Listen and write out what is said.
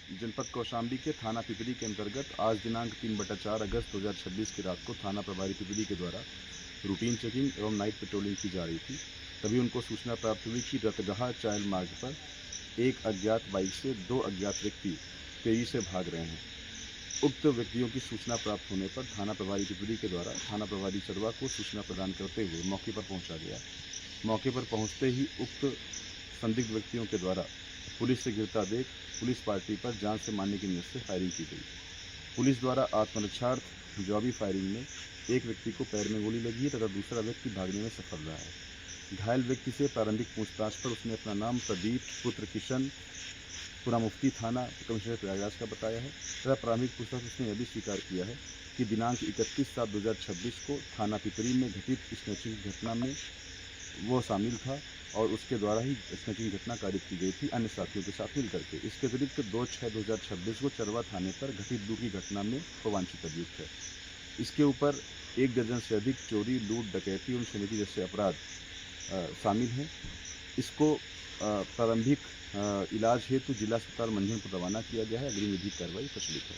जनपद कौशाम्बी के थाना पिपरी के अंतर्गत आज दिनांक 3/4 अगस्त 2026 की रात को थाना प्रभारी पिपरी के द्वारा रूटीन चेकिंग एवं नाइट पेट्रोलिंग की जा रही थी। तभी उनको सूचना प्राप्त हुई कि रतगहा चायल मार्ग पर एक अज्ञात बाइक से दो अज्ञात व्यक्ति तेजी से भाग रहे हैं। उक्त व्यक्तियों की सूचना प्राप्त होने पर थाना प्रभारी पिपरी के द्वारा थाना प्रभारी चरवा को सूचना प्रदान करते हुए मौके पर पहुंचा गया। मौके पर पहुंचते ही उक्त संदिग्ध व्यक्तियों के द्वारा पुलिस से गिरता देख पुलिस पार्टी पर जान से मारने की नीयत से फायरिंग की गई। पुलिस द्वारा आत्मरक्षार्थ जवाबी फायरिंग में एक व्यक्ति को पैर में गोली लगी है तथा दूसरा व्यक्ति भागने में सफल रहा है। घायल व्यक्ति से प्रारंभिक पूछताछ पर उसने अपना नाम प्रदीप पुत्र किशन पुरा मुफ्ती थाना कमिश्नर प्रयागराज का बताया है तथा प्रारंभिक पूछताछ उसने यह भी स्वीकार किया है कि दिनांक 31/7/2026 को थाना पिपरी में घटित स्नैचिंग घटना में वो शामिल था और उसके द्वारा ही स्नैचिंग घटना कारित की गई थी अन्य साथियों के साथ मिल करके। इसके अतिरिक्त 2/6/2026 को चरवा थाने पर घटित दूसरी घटना में वांछित अभियुक्त है। इसके ऊपर 1 दर्जन से अधिक चोरी, लूट, डकैती एवं समिति जैसे अपराध शामिल हैं। इसको प्रारंभिक इलाज हेतु जिला अस्पताल मंझन को रवाना किया गया है। अग्रिम विधिक कार्रवाई प्रचलित है।